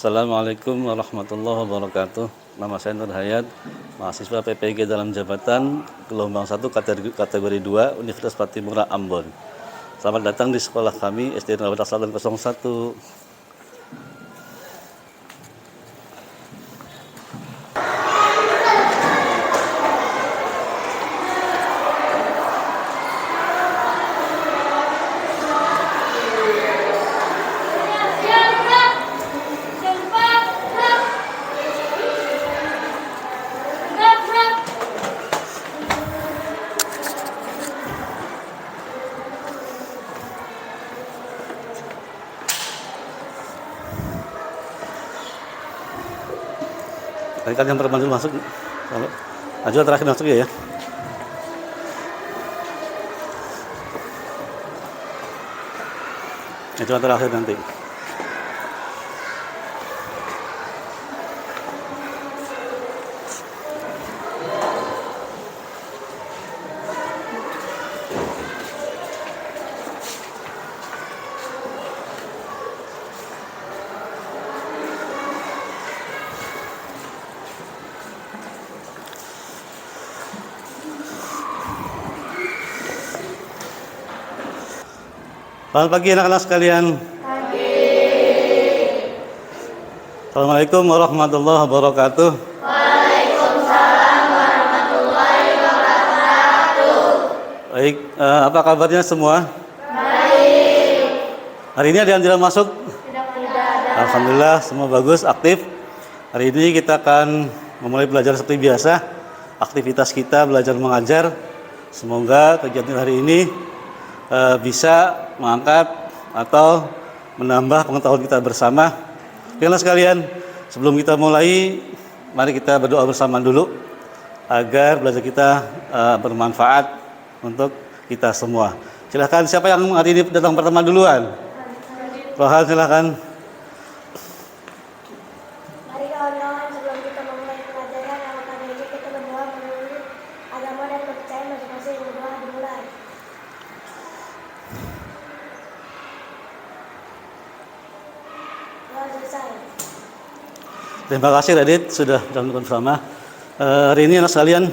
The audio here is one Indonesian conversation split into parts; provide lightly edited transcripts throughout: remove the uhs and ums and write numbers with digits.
Assalamualaikum warahmatullahi wabarakatuh. Nama saya Nur Hayat, mahasiswa PPG dalam jabatan gelombang 1 kategori 2 Universitas Patimura Ambon. Selamat datang di sekolah kami SD Negeri Selatan 01. Tadi kan yang pertama dulu masuk, kalau Najwa terakhir masuk ya. Itu yang terakhir nanti. Selamat pagi anak-anak sekalian. Pagi. Assalamualaikum warahmatullahi wabarakatuh. Waalaikumsalam warahmatullahi wabarakatuh. Baik, apa kabarnya semua? Baik. Hari ini ada yang tidak masuk? Tidak ada. Alhamdulillah, semua bagus, aktif. Hari ini kita akan memulai belajar seperti biasa. Aktivitas kita belajar mengajar. Semoga kegiatan hari ini bisa mengangkat atau menambah pengetahuan kita bersama. Oke sekalian, sebelum kita mulai, mari kita berdoa bersama dulu agar belajar kita bermanfaat untuk kita semua. Silakan, siapa yang hari ini datang pertama duluan? Rohan, silakan. Mari kawan-kawan, sebelum kita memulai pelajaran, alangkah baiknya kita berdoa menurut agama dan kepercayaan masing-masing. Berdoa dimulai. Terima kasih Radit sudah melakukan bersama. Hari ini anak sekalian,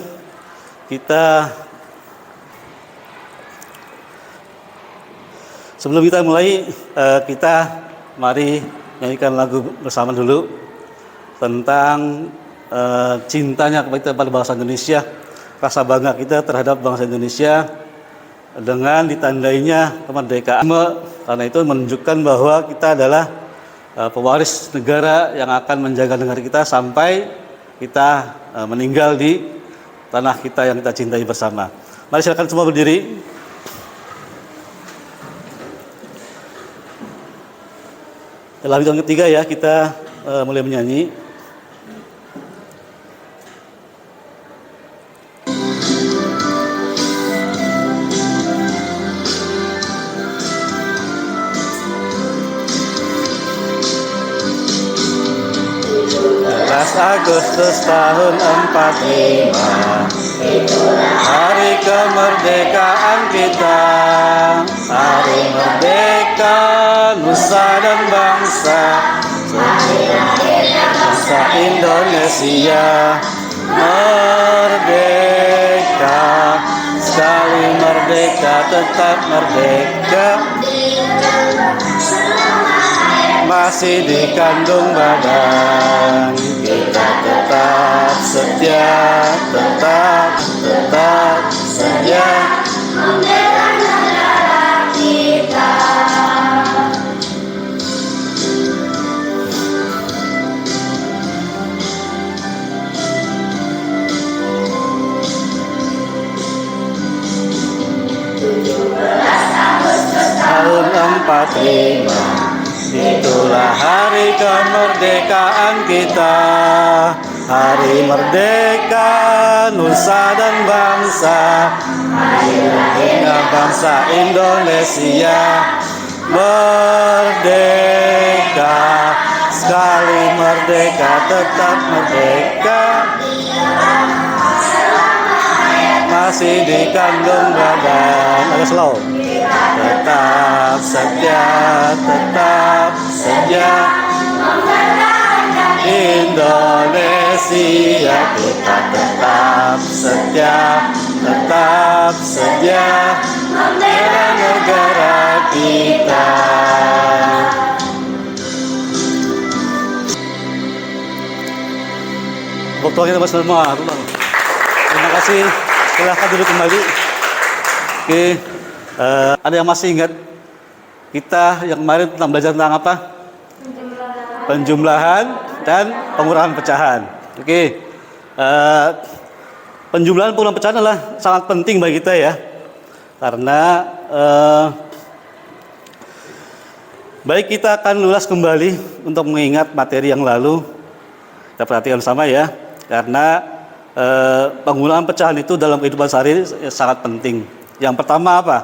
kita sebelum kita mulai, kita mari nyanyikan lagu bersama dulu tentang cintanya kepada bangsa Indonesia, rasa bangga kita terhadap bangsa Indonesia dengan ditandainya kemerdekaan. Karena itu menunjukkan bahwa kita adalah pewaris negara yang akan menjaga negara kita sampai kita meninggal di tanah kita yang kita cintai bersama. Mari silakan semua berdiri. Dalam hitungan ketiga ya, kita mulai menyanyi. Agustus tahun 45, itulah hari kemerdekaan kita. Hari merdeka, nusa dan bangsa, bangsa Indonesia. Merdeka, sekali merdeka tetap merdeka, masih dikandung badan. Kita tetap setia, tetap setia membela negara kita. Tahun 45, itulah hari kemerdekaan kita. Hari merdeka, nusa dan bangsa, hari lahirnya bangsa Indonesia. Merdeka, sekali merdeka tetap merdeka, masih dikandung badan. Agak slow. Tetap setia membela Indonesia kita tetap setia membela negara kita. Tepuk tangan kita semua. Terima kasih. Silahkan duduk kembali. Oke, ada yang masih ingat kita yang kemarin tentang belajar tentang apa? Penjumlahan dan pengurangan pecahan. Oke, penjumlahan pengurangan pecahan adalah sangat penting bagi kita ya, karena baik kita akan ulas kembali untuk mengingat materi yang lalu. Kita perhatikan sama ya, karena penggunaan pecahan itu dalam kehidupan sehari sangat penting. Yang pertama apa?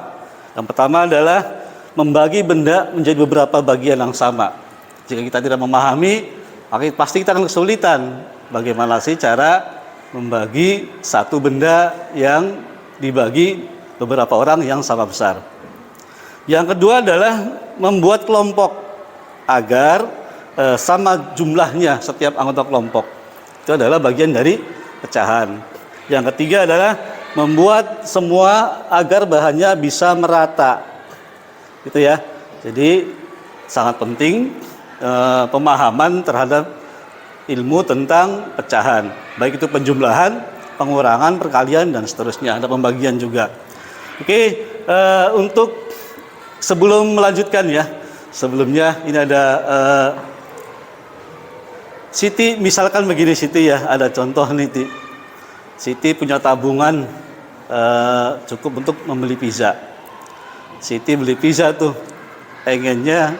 Yang pertama adalah membagi benda menjadi beberapa bagian yang sama. Jika kita tidak memahami, maka pasti kita akan kesulitan bagaimana sih cara membagi satu benda yang dibagi beberapa orang yang sama besar. Yang kedua adalah membuat kelompok agar sama jumlahnya setiap anggota kelompok. Itu adalah bagian dari pecahan. Yang ketiga adalah membuat semua agar bahannya bisa merata. Gitu ya. Jadi sangat penting pemahaman terhadap ilmu tentang pecahan, baik itu penjumlahan, pengurangan, perkalian, dan seterusnya. Ada pembagian juga. Oke, untuk sebelum melanjutkan ya, sebelumnya ini ada Siti, misalkan begini Siti ya, ada contoh nih Ti. Siti punya tabungan cukup untuk membeli pizza. Siti beli pizza tuh, pengennya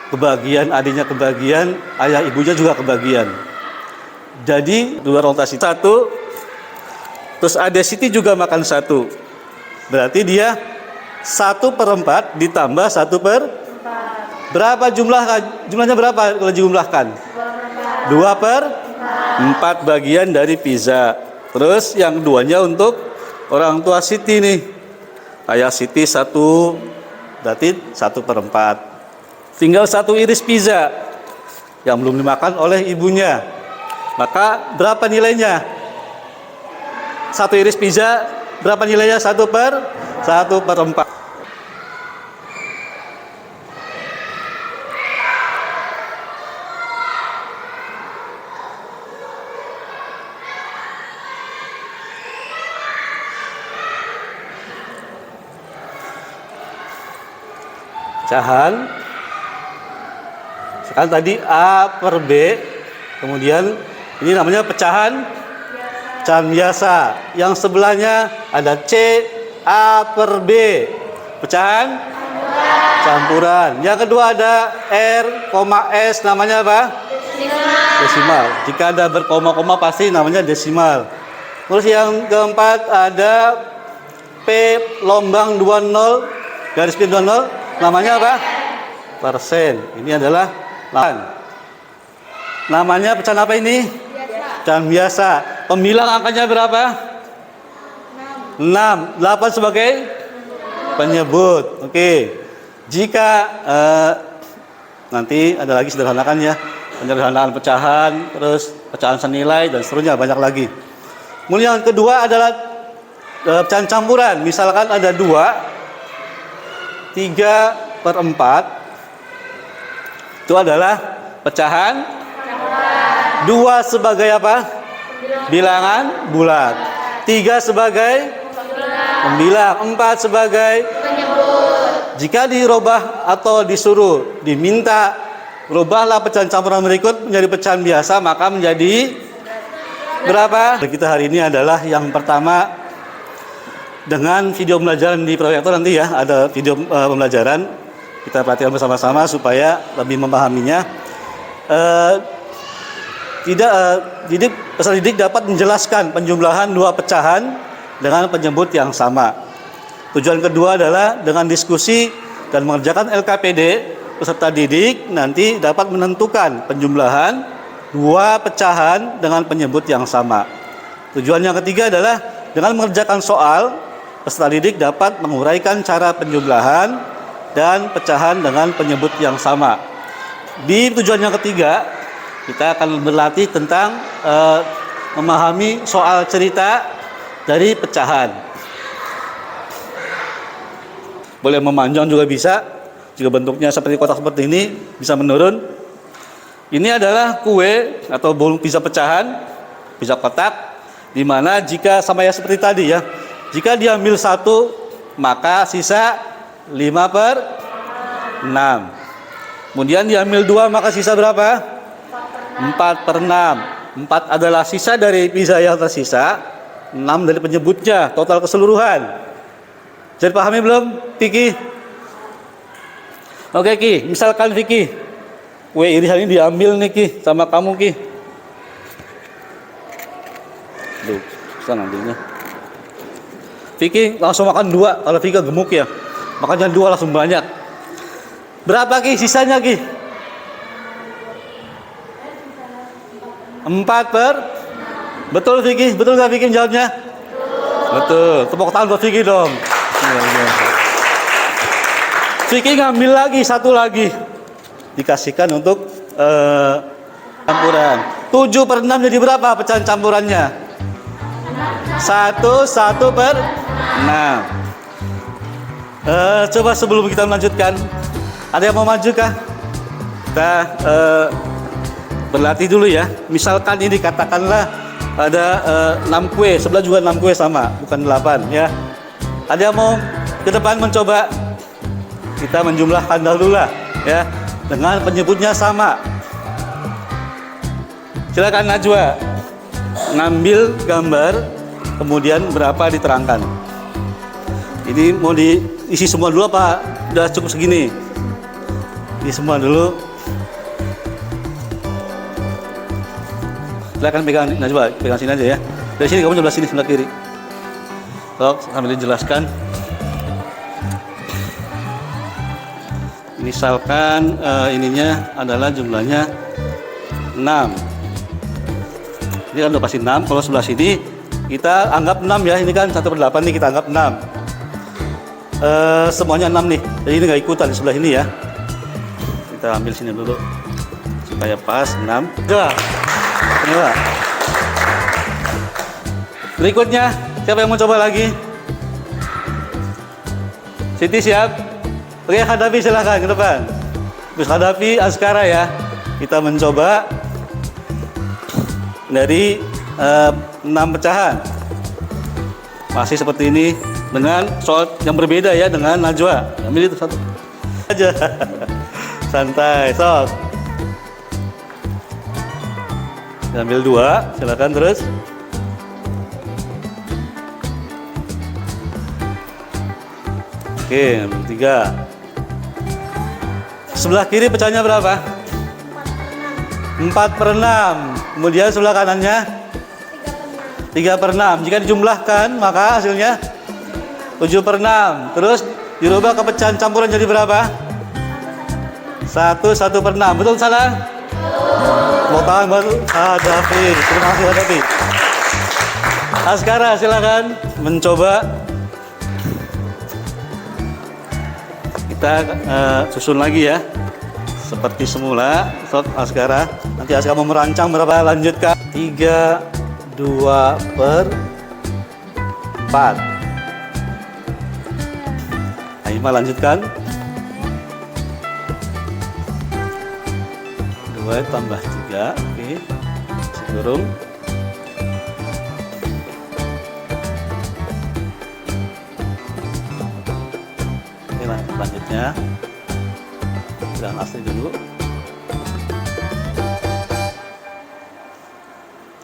kebagian, adiknya kebagian, ayah ibunya juga kebagian. Jadi dua rotasi satu, terus adik Siti juga makan satu. Berarti dia 1/4 ditambah 1/4. Berapa jumlahnya berapa kalau dijumlahkan? 2/4 bagian dari pizza. Terus yang keduanya untuk orang tua Siti nih. Ayah Siti 1, berarti 1/4. Tinggal 1 iris pizza yang belum dimakan oleh ibunya. Maka berapa nilainya? 1 iris pizza berapa nilainya? 1/4. Pecahan. Sekarang tadi A/B, kemudian ini namanya pecahan biasa. Yang sebelahnya ada C/A/B, pecahan campuran. Yang kedua ada R,S, namanya apa? Desimal. Jika ada berkoma-koma pasti namanya desimal. Terus yang keempat ada P,20, garis miring 20, namanya apa? Persen. Ini adalah namanya pecahan apa ini? Pecahan biasa. Pembilang angkanya berapa? 6. 8 sebagai penyebut. Oke. Jika nanti ada lagi sederhanakan ya, penyederhanaan pecahan, terus pecahan senilai dan seterusnya, banyak lagi. Kemudian yang kedua adalah pecahan campuran. Misalkan ada 2, 3/4, itu adalah pecahan 2 sebagai apa? Bilangan bulat. 3 sebagai pembilang, 4 sebagai penyebut. Jika dirubah atau disuruh, diminta rubahlah pecahan campuran berikut menjadi pecahan biasa, maka menjadi berapa? Kita hari ini adalah yang pertama dengan video pembelajaran di proyektor. Nanti ya ada video pembelajaran, kita perhatikan bersama-sama supaya lebih memahaminya. Peserta didik dapat menjelaskan penjumlahan 2 pecahan dengan penyebut yang sama. Tujuan kedua adalah dengan diskusi dan mengerjakan LKPD, peserta didik nanti dapat menentukan penjumlahan 2 pecahan dengan penyebut yang sama. Tujuan yang ketiga adalah dengan mengerjakan soal, peserta didik dapat menguraikan cara penjumlahan dan pecahan dengan penyebut yang sama. Di tujuan yang ketiga, kita akan berlatih tentang memahami soal cerita dari pecahan. Boleh memanjang juga bisa, jika bentuknya seperti kotak seperti ini, bisa menurun. Ini adalah kue atau bolu pizza pecahan, pizza kotak, di mana jika sama ya seperti tadi ya, jika diambil 1, maka sisa 5/6. Kemudian diambil 2, maka sisa berapa? 4/6. 4 adalah sisa dari pizza yang tersisa, 6 dari penyebutnya, total keseluruhan. Jadi pahami belum, Vicky? Oke Ki, misalkan Vicky, kue irisan ini diambil nih Ki, sama kamu Ki. Duh, susah ngambilnya. Vicky langsung makan 2, kalau Vicky gemuk ya, makanya 2 langsung banyak. Berapa Ki sisanya Ki? 4/. Betul Vicky? Betul nggak Vicky jawabnya? Betul. Tepuk tangan buat Vicky dong. Vicky ngambil lagi 1 lagi, dikasihkan untuk campuran. 7/6 jadi berapa pecahan campurannya? 1/6. Coba sebelum kita melanjutkan, ada yang mau maju kah? Kita berlatih dulu ya. Misalkan ini katakanlah ada 6 kue, sebelah juga 6 kue sama, bukan 8 ya. Ada yang mau ke depan mencoba? Kita menjumlahkan dahulu lah ya, dengan penyebutnya sama. Silakan Najwa, ngambil gambar, kemudian berapa diterangkan. Ini mau diisi semua dulu apa udah cukup segini? Ini semua dulu. Silakan pegang Najwa, pegang sini aja ya. Dari sini kamu sebelah sini, sebelah kiri. Sambil dijelaskan. Misalkan ininya adalah jumlahnya 6. Ini kan udah pasti 6. Kalau sebelah sini kita anggap 6 ya. Ini kan 1/8 nih, kita anggap 6. Semuanya 6 nih. Jadi ini nggak ikutan di sebelah ini ya. Kita ambil sini dulu supaya pas 6. Udah. Inilah. Berikutnya, siapa yang mau coba lagi? Siti siap? Oke, Hadapi silakan ke depan. Terus Hadapi, Askara ya. Kita mencoba dari 6 pecahan. Masih seperti ini dengan soal yang berbeda ya dengan Najwa. Ambil itu 1 aja. Santai, sok. Ambil 2, silakan terus. Oke, ambil 3. Sebelah kiri pecahnya berapa? 4/6. Kemudian sebelah kanannya 3/6. Jika dijumlahkan maka hasilnya 7/6. Terus dirubah ke pecahan campuran jadi berapa? 1/6. Betul salah? Mau tahan baru Hadapi. Terima kasih Hadapi. Askara silakan mencoba. Kita susun lagi ya, seperti semula. Askara, nanti Askara mau merancang berapa, lanjutkan. 3, 2/4. Aima lanjutkan. 2 tambah 3, oke. Kurung. Selanjutnya bilang asli dulu.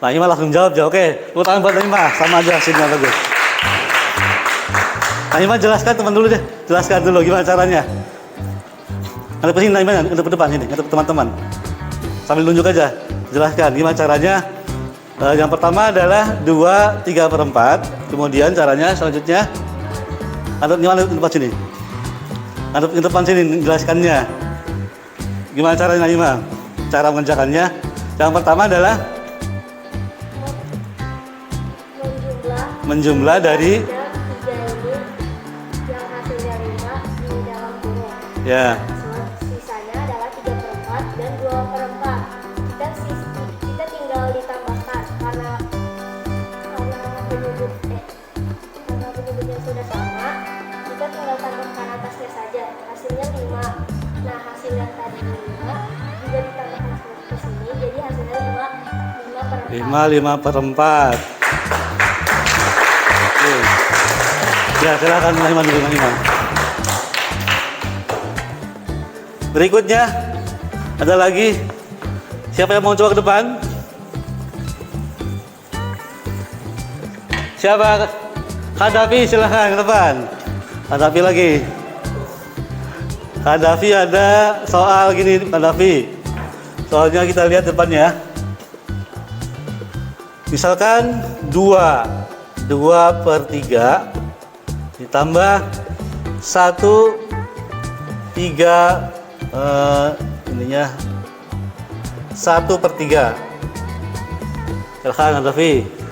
Nah, Ima langsung jawab. Oke, tepuk tangan buat Ima, sama aja hasilnya bagus. Nah, Ima jelaskan teman dulu deh, jelaskan dulu gimana caranya. Nanti pesini, Ima, untuk ke depan ini, untuk teman-teman. Sambil nunjuk aja, jelaskan gimana caranya. Yang pertama adalah 2/3/4. Kemudian caranya selanjutnya, Ima ke depan sini. Ke depan sini jelaskannya. Gimana caranya Ima? Cara mengerjakannya. Yang pertama adalah menjumlah dari 3 ini yang hasilnya 5 di dalam kurung. ya. Sisanya adalah 3/4 dan hasilnya 5. Nah, hasil yang tadi 5 juga ditambahkan ke sini, jadi hasilnya 5 per 4. 5 Oke. Ya, silakan Iman dulu, Iman. Berikutnya ada lagi. Siapa yang mau coba ke depan? Siapa? Kadafi, silahkan ke depan. Kadafi lagi. Kadafi ada soal gini, Kadafi. Soalnya kita lihat depannya. Misalkan 2 per 3 ditambah 1 3 ininya 1 per 3. Silahkan Kadafi.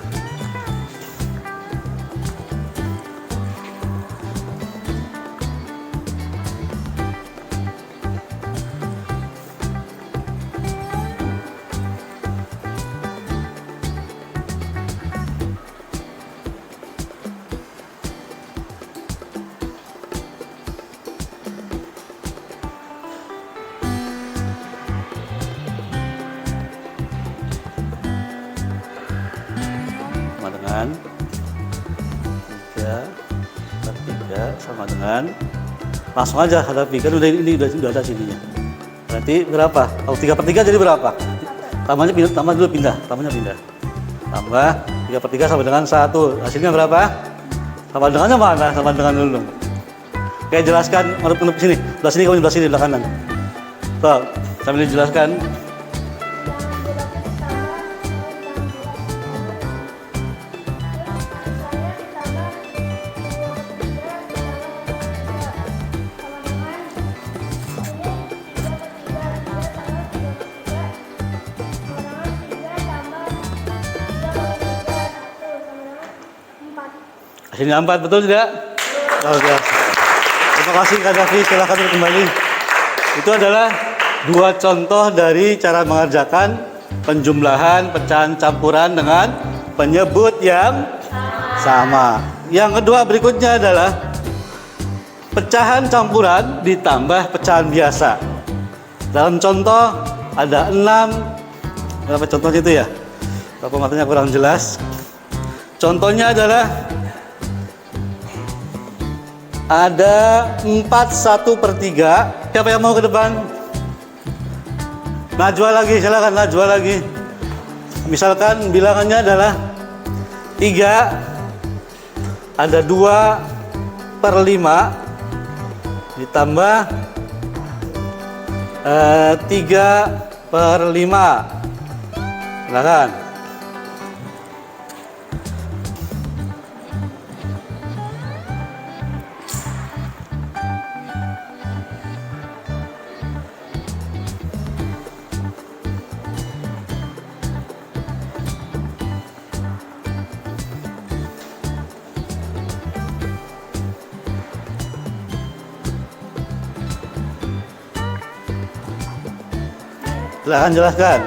Sama dengan 3 per 3 sama dengan, langsung aja hadapi, kan ini udah ada sininya. Berarti berapa? Kalau 3 per 3 jadi berapa? Tambahnya pindah, tambah dulu pindah, tambahnya pindah. Tambah 3 per 3 sama dengan 1. Hasilnya berapa? Sama dengannya mana? Sama dengan dulu. Oke, jelaskan, menurut sini. Belah sini, kamu belah sini, belah kanan. Tuh, sambil dijelaskan. Hasilnya 4, betul tidak? Terima kasih Kak Davi, silakan kembali. Itu adalah 2 contoh dari cara mengerjakan penjumlahan, pecahan campuran dengan penyebut yang sama. Yang kedua berikutnya adalah pecahan campuran ditambah pecahan biasa. Dalam contoh ada 6, berapa contohnya itu ya? Kalau matanya kurang jelas. Contohnya adalah ada 4 1 per 3. Siapa yang mau ke depan? Najwa lagi, silakan Najwa lagi. Misalkan bilangannya adalah 3, ada 2 per 5 ditambah 3 per 5. Silakan. Silahkan jelaskan.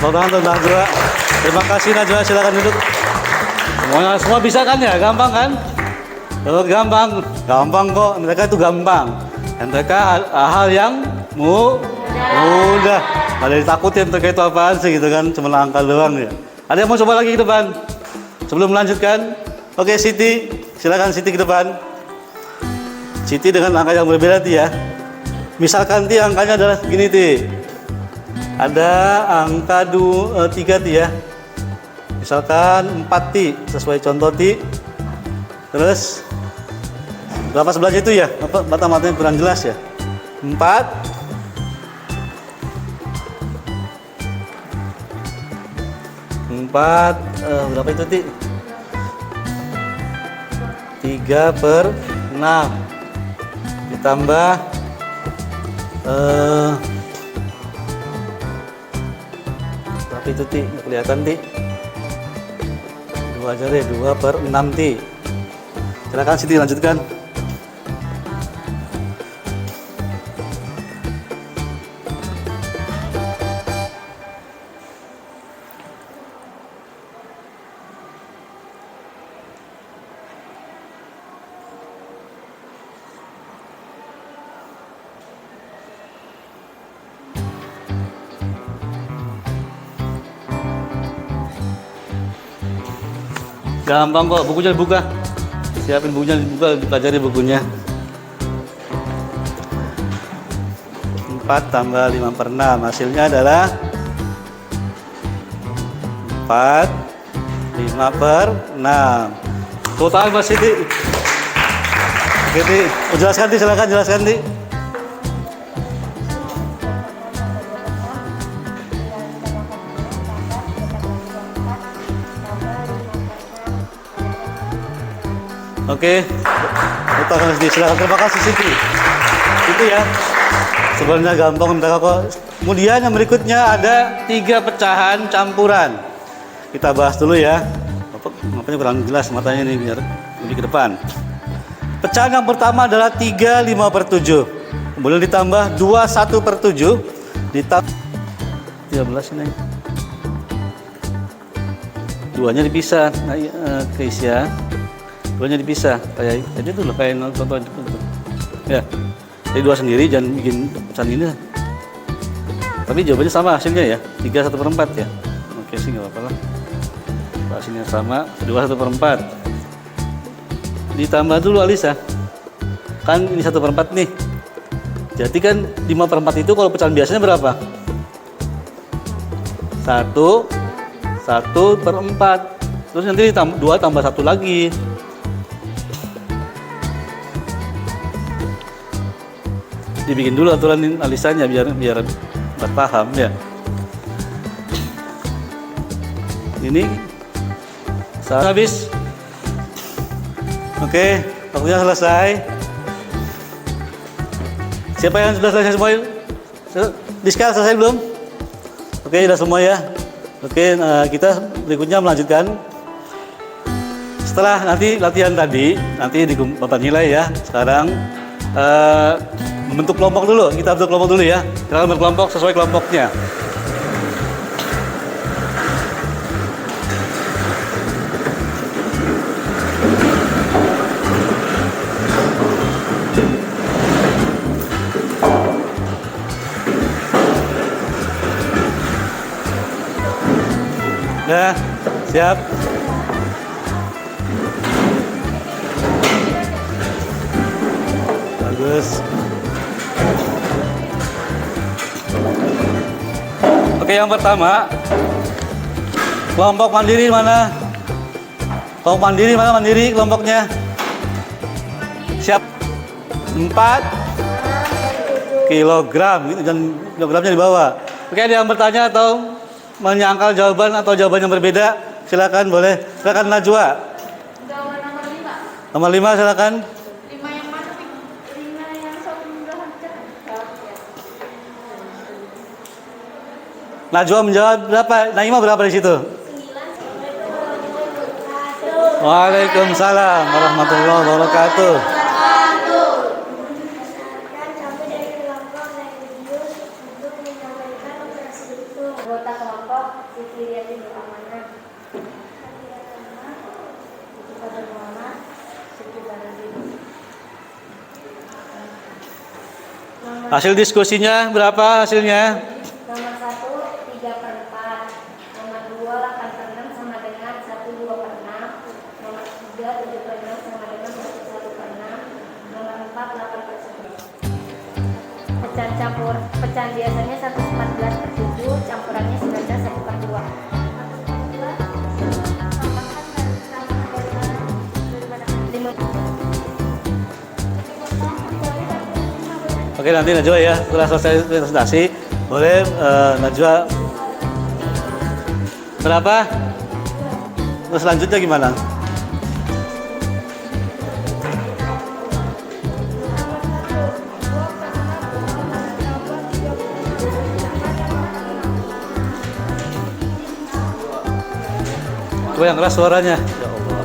Selamat Najwa. Terima kasih Najwa, silakan duduk. Semua bisa kan ya? Gampang kan? Gampang kok. Mereka itu gampang. Dan mereka hal yang mudah. Ada ditakutin mereka itu apaan sih gitu kan? Cuma angka doang ya. Ada yang mau coba lagi ke depan? Sebelum melanjutkan? Oke, Siti, silakan Siti ke depan. Siti dengan angka yang berbeda Ti ya. Misalkan Ti angkanya adalah begini Ti. Ada angka 3 Ti ya. Misalkan 4 Ti, sesuai contoh Ti. Terus berapa sebelahnya itu ya? Mata-matanya kurang jelas ya. 4 berapa itu Ti? 3 per 6 ditambah Berapa itu Ti? Nggak kelihatan Ti. 2 aja deh, 2/6 Ti. Silakan Siti lanjutkan. Gampang kok, bukunya dibuka. Siapin bukunya, dibuka, dipelajari bukunya. 4 tambah 5/6, hasilnya adalah 4, 5/6. Total Mas Siti. Oke Ti, jelaskan Ti, silakan jelaskan Ti. Oke, total Mas Siti, silakan. Terima kasih Siti. Itu ya. Sebenarnya gampang kok. Kemudian yang berikutnya ada 3 pecahan campuran. Kita bahas dulu ya. Makanya kurang jelas matanya ini biar lebih ke depan. Pecahan yang pertama adalah 3 5/7. Kemudian ditambah 2 1/7. Ditambah 13 ini. Duanya dipisah. Nah, Keisha. Duanya dipisah. Kayak jadi tuh loh, kayak contoh itu. Ya. Jadi 2 sendiri, jangan bikin pecahan ini. Tapi jawabannya sama hasilnya ya, 3 1/4 ya. Oke sih, nggak apa-apa lah. Hasilnya sama, 2 1/4. Ditambah dulu Alisa. Kan ini 1/4 nih. Jadi kan 5/4 itu kalau pecahan biasanya berapa? 1/4. Terus nanti 2 tambah 1 lagi. Dibikin dulu aturan Alisanya biar paham ya. Ini habis. Oke, waktunya selesai. Siapa yang sudah selesai semua? Diskal selesai belum? Oke, sudah semua ya. Oke, kita berikutnya melanjutkan. Setelah nanti latihan tadi, nanti Bapak nilai ya. Sekarang membentuk kelompok dulu. Kita bentuk kelompok dulu ya. Kita berkelompok sesuai kelompoknya. Ya, siap. Bagus. Oke, yang pertama, kelompok mandiri mana? Kelompok mandiri mana? Mandiri kelompoknya. Siap. 4 kilogram, dan kilogramnya di bawah. Oke, ada yang bertanya atau menyangkal jawaban atau jawaban yang berbeda? Silakan, boleh. Silakan Najwa. Jawaban nomor 5. Nomor 5 silakan. 5 yang mana? 5 yang sebelahan. Najwa menjawab berapa? Naima berapa di situ? 9. Waalaikumsalam warahmatullahi wabarakatuh. Anggota kelompok Siti Riati Amanah. Pada Muhammad Siti Baradini. Hasil diskusinya berapa hasilnya? Nomor 1 3/4. Nomor 2 8/6 sama dengan 1/2/6. Nomor 3 7/6 sama dengan 1/1/6. Nomor 4 8/11. Pecahan biasanya 1/14/7, campurannya 19 1/2. Oke, nanti Najwa ya, setelah selesai presentasi, boleh Najwa berapa? Terus selanjutnya gimana? Coba yang keras suaranya. Ya Allah.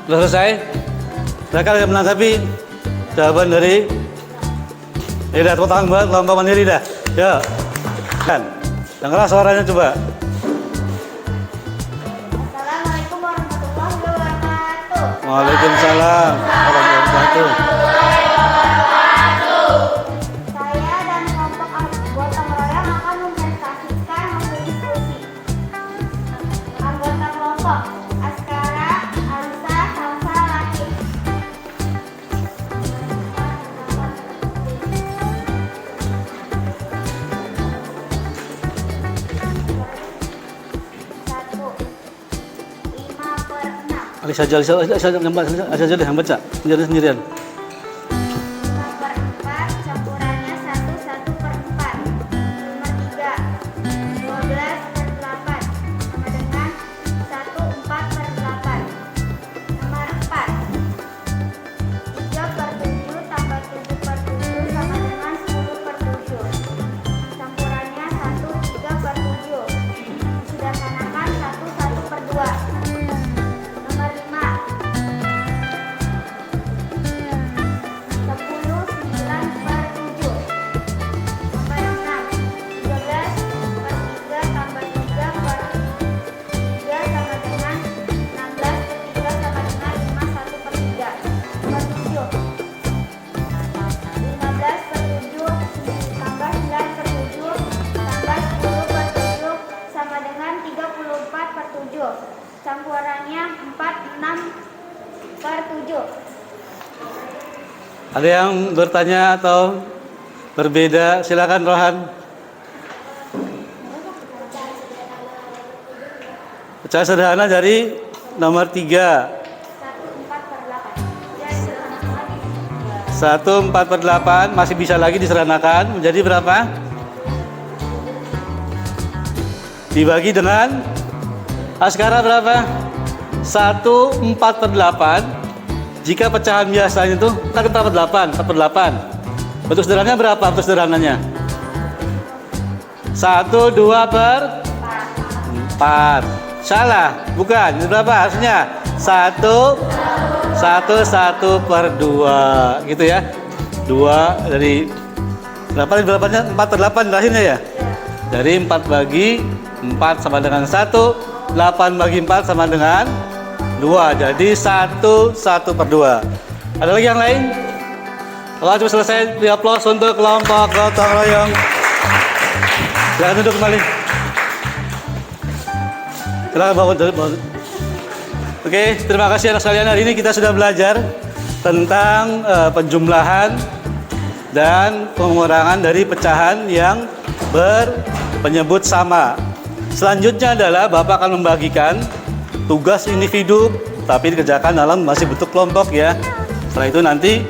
Sudah selesai? Silakan yang menanggapi jawaban dari dah tepuk tangan buat kelompok mandiri dah. Ya. Kan. Yang keras suaranya coba. Assalamualaikum warahmatullahi wabarakatuh. Waalaikumsalam warahmatullahi wabarakatuh. Saya dan kelompok anggota meroyong akan mempresentasikan hasil diskusi. Anggota kelompok Askara, Alisa, Salsa, Latif. Satu, 5/6. Alisa aja deh yang baca. Sendiri sendirian. 5/4 campurannya 1/4. Nomor 3, 12/8 sama dengan 1/4/8. Nomor 4, 3/7 tambah 7/7 sama dengan 10/7. Campurannya 1/3/7. Disederhanakan 1/2. Nomor 5, 10/9/7. Nomor 6, 13/3 tambah 3/3 sama dengan 16/3 sama dengan 5/1/3. Nomor 7, 15/7 tambah 9/7 tambah 10/7 sama dengan 34/7. Campurannya 4/6/7. Ada yang bertanya atau berbeda? Silakan Rohan. Pecahan sederhana dari nomor 3. 1/4/8 masih bisa lagi disederhanakan menjadi berapa? Dibagi dengan Askara berapa? 1/4/8. Jika pecahan biasanya itu kan 4/8. Bentuk sederhananya berapa bentuk sederhananya? 1/2/4. Salah, bukan. Ini berapa harusnya? 1/2 gitu ya. 2 dari berapanya? 4/8 terakhirnya ya? Dari 4 bagi 4 sama dengan 1, 8 bagi 4 sama dengan 2. Jadi 1/2. Ada lagi yang lain? Kalau cuma selesai, di aplaus untuk kelompok gotong royong. Silakan duduk kembali. Silakan bawa. Oke, terima kasih anak sekalian. Hari ini kita sudah belajar tentang penjumlahan dan pengurangan dari pecahan yang berpenyebut sama. Selanjutnya adalah Bapak akan membagikan tugas individu tapi dikerjakan dalam masih bentuk kelompok ya. Setelah itu nanti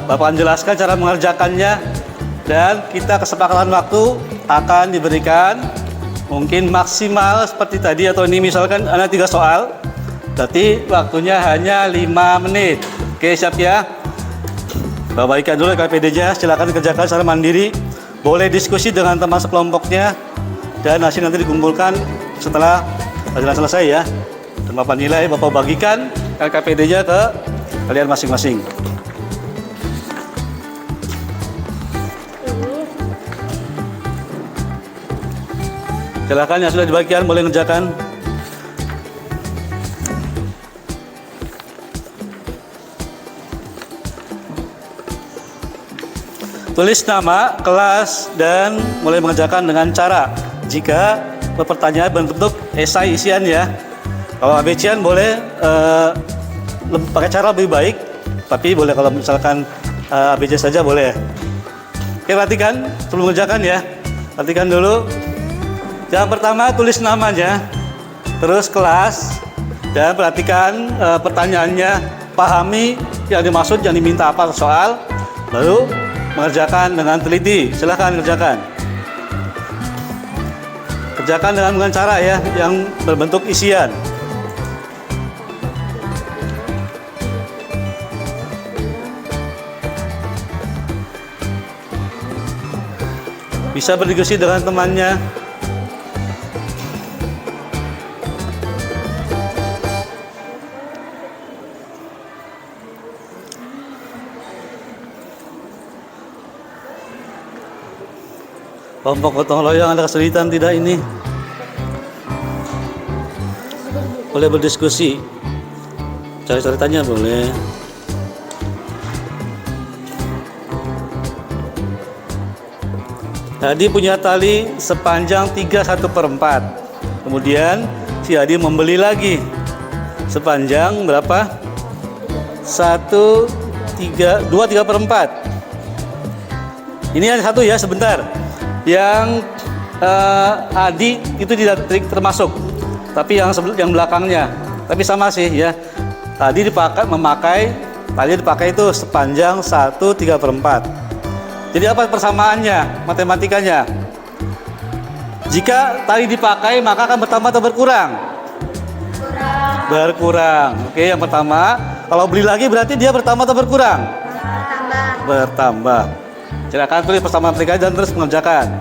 Bapak akan jelaskan cara mengerjakannya dan kita kesepakatan waktu akan diberikan mungkin maksimal seperti tadi atau ini misalkan ada 3 soal. Berarti waktunya hanya 5 menit. Oke, siap ya? Bapak bagikan dulu KPD-nya, silakan dikerjakan secara mandiri. Boleh diskusi dengan teman sekelompoknya dan hasil nanti dikumpulkan setelah pelajaran selesai ya. Dan Bapak nilai, Bapak bagikan KPD-nya ke kalian masing-masing. Silakan yang sudah dibagikan boleh mengerjakan. Tulis nama, kelas, dan mulai mengerjakan dengan cara jika pertanyaan bentuk esai isian ya. Kalau ABC-an boleh pakai cara lebih baik, tapi boleh kalau misalkan ABC saja boleh. Oke, perhatikan sebelum mengerjakan ya. Perhatikan dulu. Yang pertama tulis namanya, terus kelas, dan perhatikan pertanyaannya, pahami yang dimaksud, yang diminta apa soal, lalu mengerjakan dengan teliti. Silahkan kerjakan. Kerjakan dengan cara ya yang berbentuk isian. Bisa berdiskusi dengan temannya. Kelompok gotong royong ada kesulitan tidak ini? Boleh berdiskusi. Cari-cari boleh. Tadi punya tali sepanjang 3/1/4. Kemudian si Adi membeli lagi sepanjang berapa? 2/3/4. Ini yang satu ya, sebentar. Yang Adi itu tidak termasuk, tapi yang belakangnya. Tapi sama sih ya. Tadi memakai itu sepanjang 1/3/4. Jadi apa persamaannya, matematikanya? Jika tali dipakai maka akan bertambah atau berkurang? Berkurang. Oke, yang pertama, kalau beli lagi berarti dia bertambah atau berkurang? Bertambah. Silakan tulis persamaan matematika dan terus mengerjakan.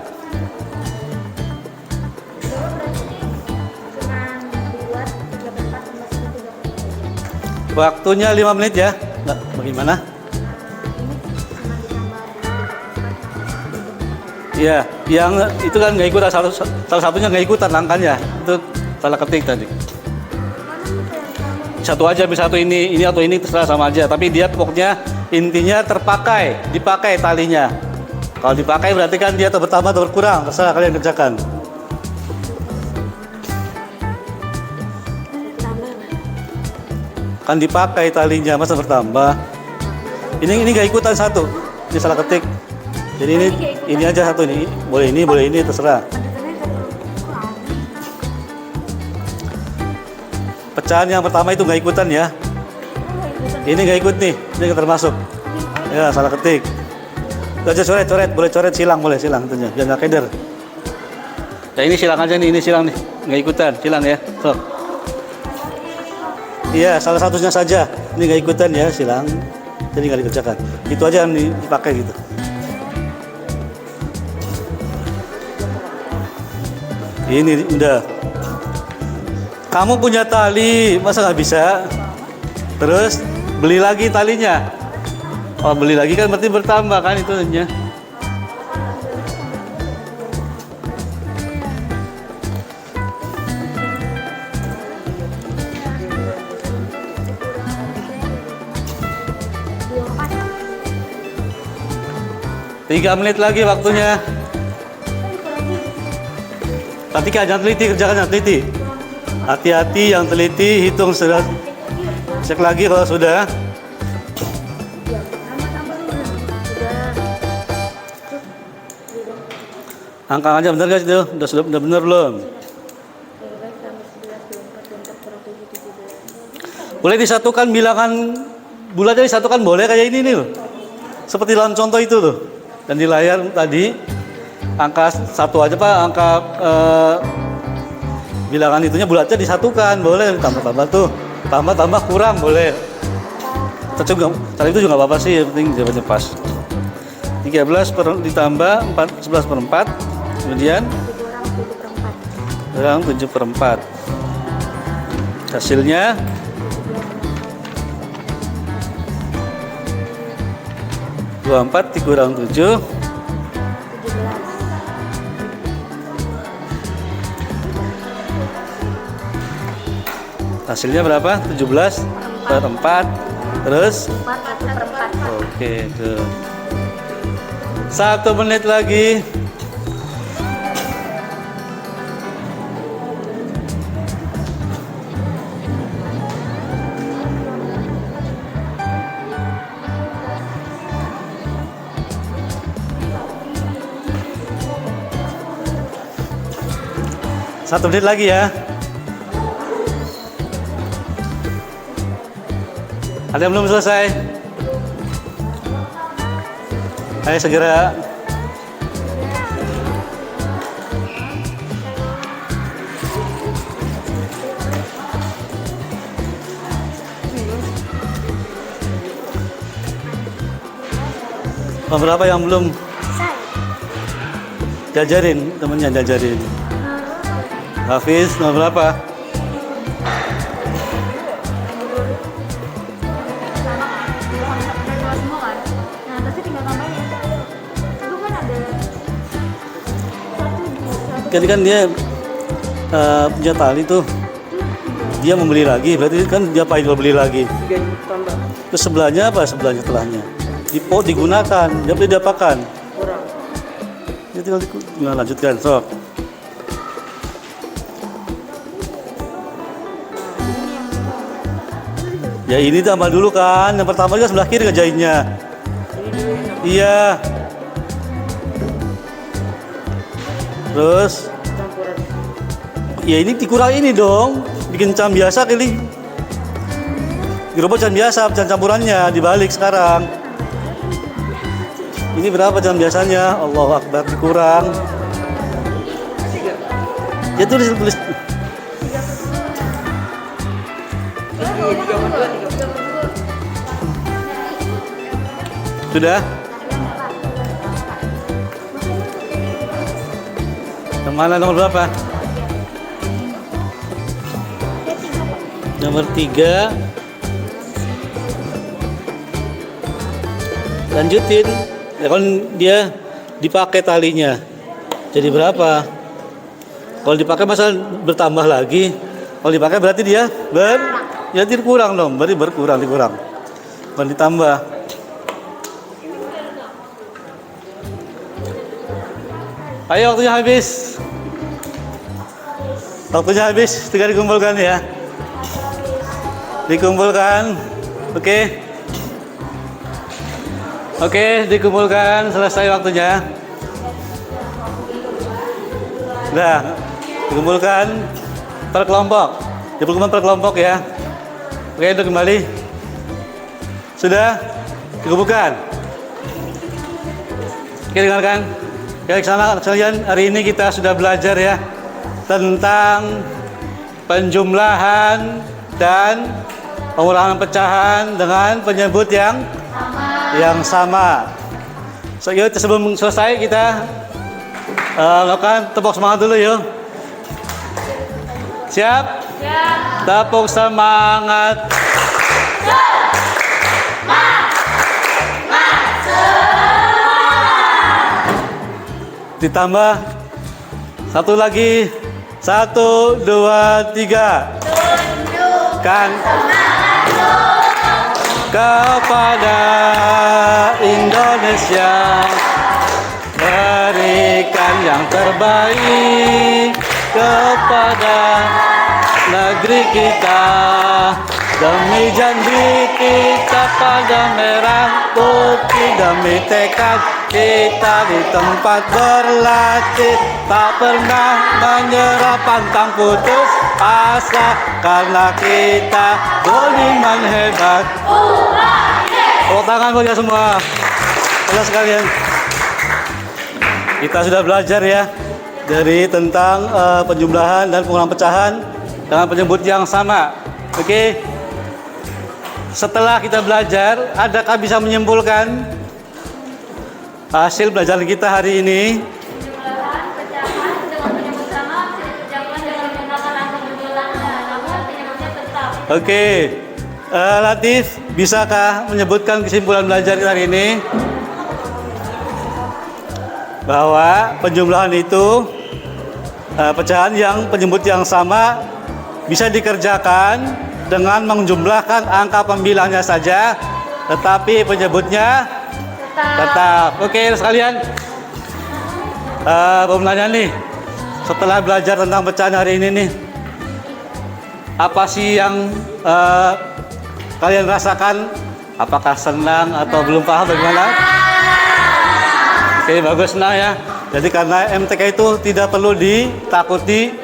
Waktunya 5 menit ya. Nah, bagaimana? Iya, yang itu kan nggak ikutan, salah satunya nggak ikutan angkanya. Itu salah ketik tadi. Satu aja, bisa satu ini atau ini terserah sama aja. Tapi dia pokoknya intinya dipakai talinya. Kalau dipakai berarti kan dia bertambah atau berkurang, terserah kalian kerjakan. Kan dipakai talinya, masa bertambah? Ini nggak ikutan satu, ini salah ketik. Jadi ini aja satu nih, boleh ini terserah. Pecahan yang pertama itu nggak ikutan ya. Ini nggak ikut nih, ini nggak termasuk. Ya salah ketik. Aja coret, boleh coret silang tentunya, biar nggak keder. Ya ini silang aja nih, ini silang nih, nggak ikutan, silang ya. So. Iya, salah satunya saja, ini nggak ikutan ya, silang. Jadi nggak dikerjakan. Itu aja yang dipakai gitu. Ini udah. Kamu punya tali, masa nggak bisa? Terus beli lagi talinya. Oh, beli lagi kan berarti bertambah kan itunya. Tiga menit lagi waktunya. Ketika jangan teliti, kerjakan yang teliti. Hati-hati yang teliti, hitung sudah. Cek lagi kalau sudah. Angka aja benar guys itu, udah benar belum? Boleh disatukan bilangan bulatnya, disatukan boleh kayak ini nih loh. Seperti dalam contoh itu loh. Dan di layar tadi angka satu aja Pak, angka bilangan itunya bulatnya disatukan, boleh tambah-tambah tuh, tambah kurang boleh. Tadi itu juga nggak apa-apa sih, yang penting jawabannya pas. 13 ditambah 11/4, kemudian kurang 7/4. Hasilnya 24 dikurang 7. Hasilnya berapa? 17/4. Terus? 4/4. Oke, tuh. 1 menit lagi. 1 menit lagi ya. Ada yang belum selesai? Ayo segera. Berapa yang belum? Diajarin, temennya diajarin. Hafiz, nomor berapa? Kan dia punya tali tuh. Dia membeli lagi, berarti kan dia paling beli lagi. Terus sebelahnya apa? Sebelahnya setelahnya digunakan, dia boleh diapakan? Dia tinggal lanjutkan, sok. Ya ini tambah dulu kan, yang pertama juga sebelah kiri ngejahitnya. Iya. Terus, ya ini dikurang ini dong, bikin cam biasa kali. Dirobot cam biasa, cam campurannya dibalik sekarang. Ini berapa jam biasanya? Allahu Akbar, dikurang. Ya tulis. Sudah? Kemana nomor berapa? Nomor 3. Lanjutin. Ya kan dia dipakai talinya. Jadi berapa? Kalau dipakai masa bertambah lagi. Kalau dipakai berarti dia jadi kurang dong. Berarti dikurang. Bukan ditambah. Ayo waktunya habis. Waktunya habis. Tinggal dikumpulkan ya. Dikumpulkan. Oke. Oke, dikumpulkan, selesai waktunya. Nah, dikumpulkan per kelompok. Dikumpulkan per kelompok ya. Oke, untuk kembali. Sudah dikumpulkan. Oke, dengarkan. Ya, kalian hari ini kita sudah belajar ya tentang penjumlahan dan pengulangan pecahan dengan penyebut yang sama. So, yuk, sebelum selesai kita lakukan tepuk semangat dulu yuk. Siap? Siap. Tepuk semangat. Ditambah satu lagi. 1, 2, 3. Tunjukkan kepada Indonesia, berikan yang terbaik kepada negeri kita, demi janji kita pada merah putih, demi tekad kita di tempat berlatih, tak pernah menyerah pantang putus asa, karena kita Budiman hebat. Tepuk tangan buat ya semua. Jelas sekalian. Kita sudah belajar ya dari tentang penjumlahan dan pengulangan pecahan dengan penyebut yang sama. Oke. Setelah kita belajar, adakah bisa menyimpulkan hasil belajar kita hari ini? Penjumlahan pecahan dengan penyebut sama bisa dikerjakan dengan menggunakan angka penjumlahan, namun penyebutnya tetap. Oke. Latif, bisakah menyebutkan kesimpulan belajar kita hari ini? Bahwa penjumlahan itu pecahan yang penyebut yang sama bisa dikerjakan dengan menjumlahkan angka pembilangnya saja, tetapi penyebutnya tetap. Oke, sekalian. Mau nanya nih, setelah belajar tentang pecahan hari ini nih, apa sih yang kalian rasakan? Apakah senang atau belum paham bagaimana? Oke, bagus, nah ya. Jadi karena MTK itu tidak perlu ditakuti,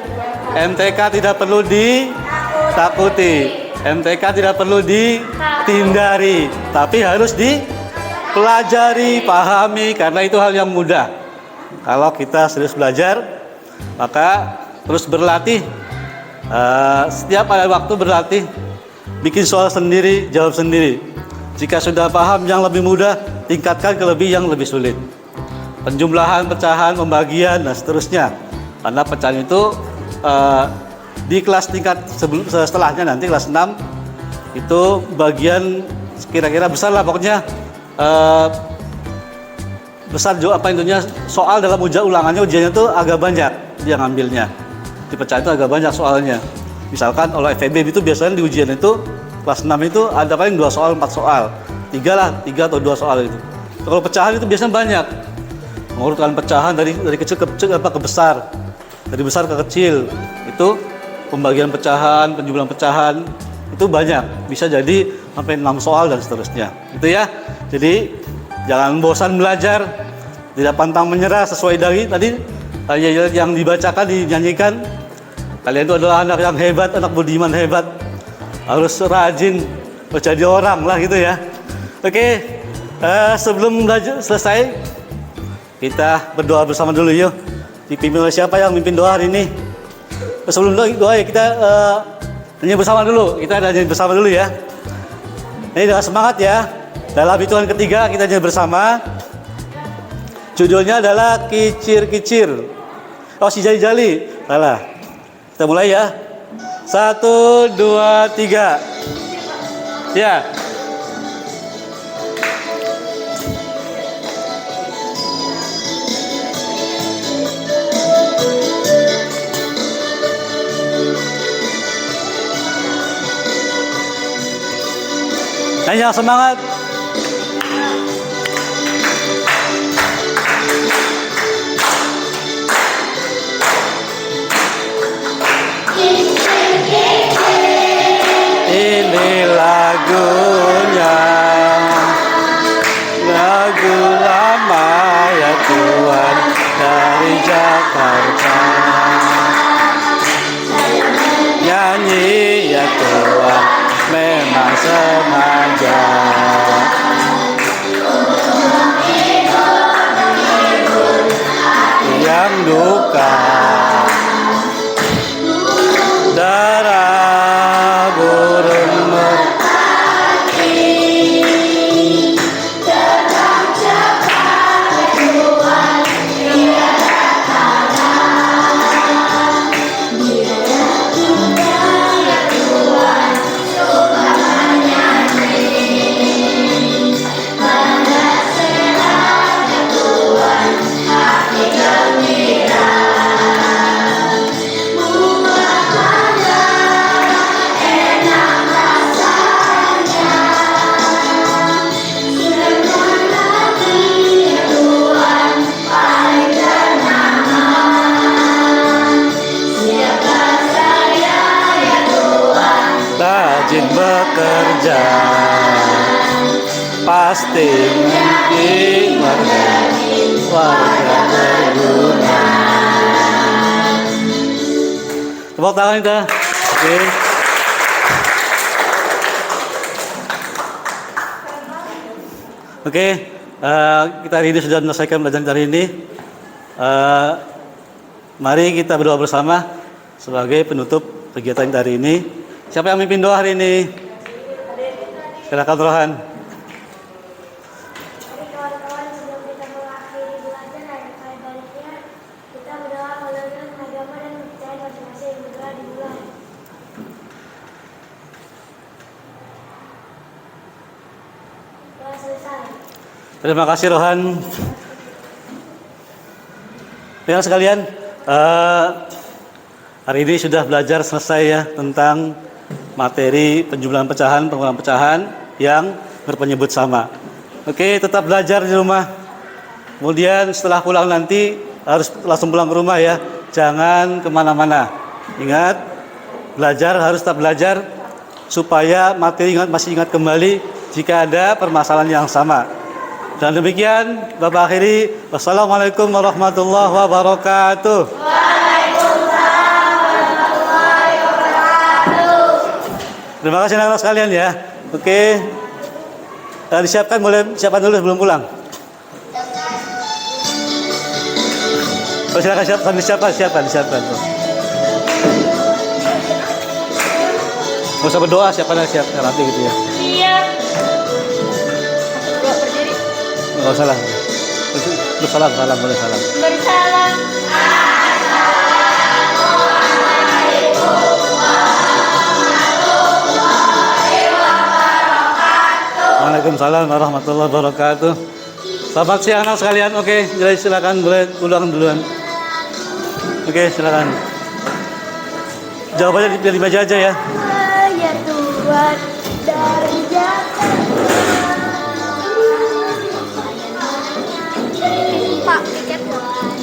MTK tidak perlu ditakuti. MTK tidak perlu ditindari, tapi harus dipelajari, pahami, karena itu hal yang mudah. Kalau kita serius belajar, maka terus berlatih. Setiap ada waktu berlatih, bikin soal sendiri, jawab sendiri. Jika sudah paham yang lebih mudah, tingkatkan ke yang lebih sulit. Penjumlahan, pecahan, pembagian, dan seterusnya. Karena pecahan itu di kelas tingkat setelahnya nanti kelas 6 itu bagian kira-kira besar lah pokoknya, besar juga apa intinya, soal dalam ulangannya ujiannya itu agak banyak dia ngambilnya. Di pecahan itu agak banyak soalnya. Misalkan kalau FEB itu biasanya di ujian itu kelas 6 itu ada paling 2 soal, 4 soal. 3 atau 2 soal itu. Kalau pecahan itu biasanya banyak. Mengurutkan pecahan dari kecil ke besar. Dari besar ke kecil. Itu pembagian pecahan, penjumlahan pecahan itu banyak. Bisa jadi sampai 6 soal dan seterusnya. Itu ya. Jadi jangan bosan belajar. Tidak pantang menyerah sesuai dari tadi yang dibacakan, dinyanyikan. Kalian itu adalah anak yang hebat, anak budiman hebat. Harus rajin menjadi orang lah gitu ya. Oke, sebelum belajar selesai, kita berdoa bersama dulu yuk. Dipimpin oleh siapa yang mimpin doa hari ini? Sebelum doa ya kita nyanyi bersama dulu. Kita nyanyi bersama dulu ya. Ini dengan semangat ya. Dalam hitungan ketiga kita nyanyi bersama. Judulnya adalah Kicir-Kicir. Oh, si Jali-Jali. Salah. Kita mulai ya. 1, 2, 3. Ya. Nyanyi yang semangat. Ini lagunya, lagu lama ya Tuhan dari Jakarta. Nyanyi ya Tuhan memang sengaja. Yang duka darah burung merpati datang cepat Tuhan dia datang dia datang ya Tuhan coba nyanyi pada sehat ya Tuhan hati gembira. Rajin bekerja, pasti mungkin warga berguna. Tepuk tangan kita. Oke. Oke, kita hari ini sudah menyelesaikan belajar hari ini. Mari kita berdoa bersama sebagai penutup kegiatan hari ini. Siapa yang memimpin doa hari ini? Silakan Rohan. Kawan-kawan, sebelum kita mengakhiri belajar hari baliknya, kita berdoa melalui agama dan kepercayaan masing-masing berdoa dimulai. Doa selesai. Terima kasih Rohan. Rekan sekalian, hari ini sudah belajar selesai ya tentang materi penjumlahan pecahan, pengulangan pecahan yang berpenyebut sama. Oke, tetap belajar di rumah. Kemudian setelah pulang nanti harus langsung pulang ke rumah ya. Jangan kemana-mana. Ingat, belajar harus tetap belajar supaya materi masih ingat kembali jika ada permasalahan yang sama. Dan demikian, Bapak akhiri. Wassalamualaikum warahmatullahi wabarakatuh. Waalaikumsalam warahmatullahi wabarakatuh. Terima kasih anak-anak sekalian ya. Oke. Disiapkan, boleh siapkan dulu sebelum pulang. Oh, silakan siapkan. Nggak usah berdoa, siapkan nanti gitu ya. Siap. Doa berdiri. Nggak usah lah. Bersalam, boleh salam. Bersalam. Waalaikumsalam warahmatullahi wabarakatuh. Selamat siang anak sekalian. Oke, jadi silakan boleh pulang duluan. Oke, silakan. Jawabannya di meja aja ya. Ya Tuhan dari Pak, tiket.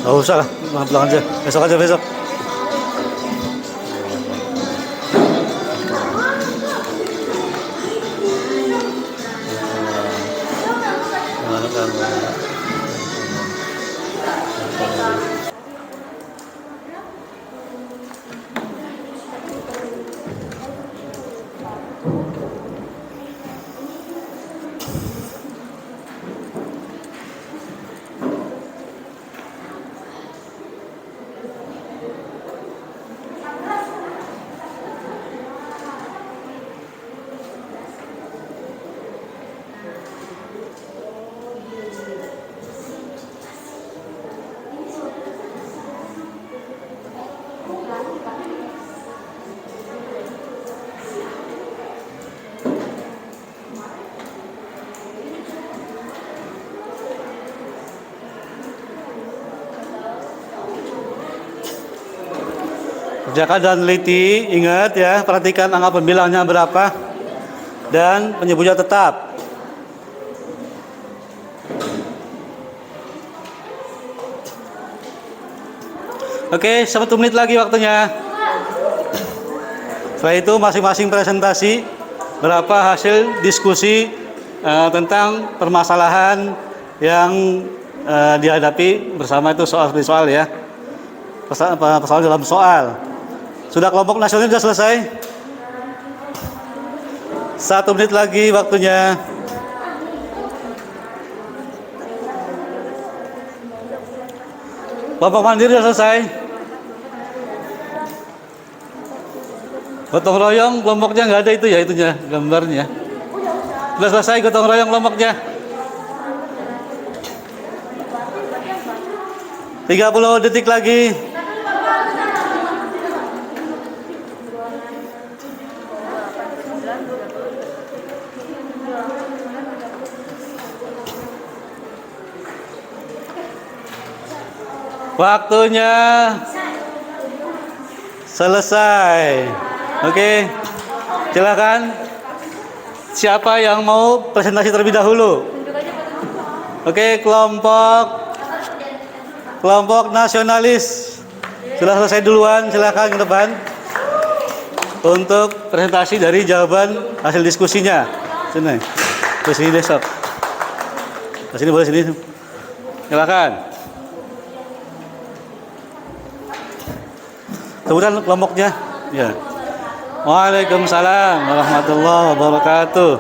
Nggak usah lah, pulang aja. Besok. Kerjakan dan teliti, ingat ya, perhatikan angka pembilangnya berapa dan penyebutnya tetap. Oke, 1 menit lagi waktunya. Setelah itu masing-masing presentasi berapa hasil diskusi tentang permasalahan yang dihadapi bersama, itu soal ya. Persoalan dalam soal. Sudah kelompok nasional sudah selesai? 1 menit lagi waktunya. Kelompok mandiri sudah selesai? Gotong royong kelompoknya nggak ada itu ya, itunya gambarnya. Sudah selesai gotong royong kelompoknya? 30 detik lagi. Waktunya selesai. Oke, silakan. Siapa yang mau presentasi terlebih dahulu? Oke, kelompok nasionalis sudah selesai duluan. Silakan ke depan untuk presentasi dari jawaban hasil diskusinya. Sini, ke sini besok. Ke sini boleh sini. Silakan. Sebutkan kelompoknya. Ya. Waalaikumsalam warahmatullahi wabarakatuh.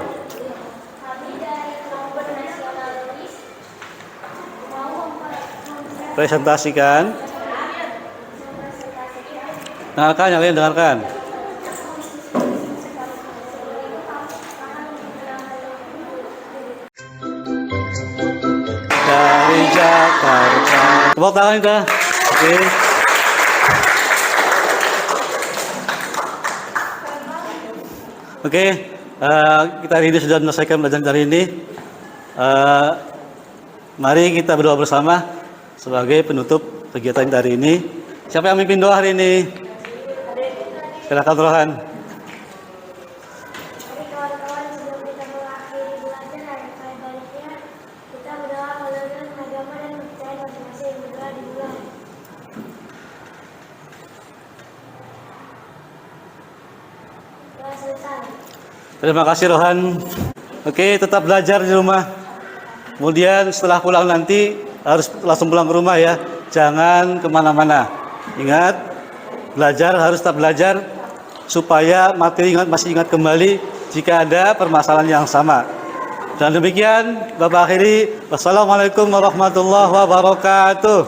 Presentasikan. Dengarkan, yang lain dengarkan. Dari Jakarta. Tepuk tangan kita. Oke. Oke, kita hari ini sudah menyelesaikan pelajaran hari ini. Mari kita berdoa bersama sebagai penutup kegiatan hari ini. Siapa yang memimpin doa hari ini? Silakan Rohan. Kawan-kawan, sebelum kita mengakhiri belajar, baiknya kita berdoa melalui agama dan kepercayaan masing-masing. Berdoa dimulai. Doa selesai. Terima kasih Rohan. Oke, tetap belajar di rumah. Kemudian setelah pulang nanti harus langsung pulang ke rumah ya. Jangan kemana-mana. Ingat, belajar harus tetap belajar. supaya materi masih ingat kembali jika ada permasalahan yang sama. Dan demikian Bapak akhiri, wassalamualaikum warahmatullahi wabarakatuh.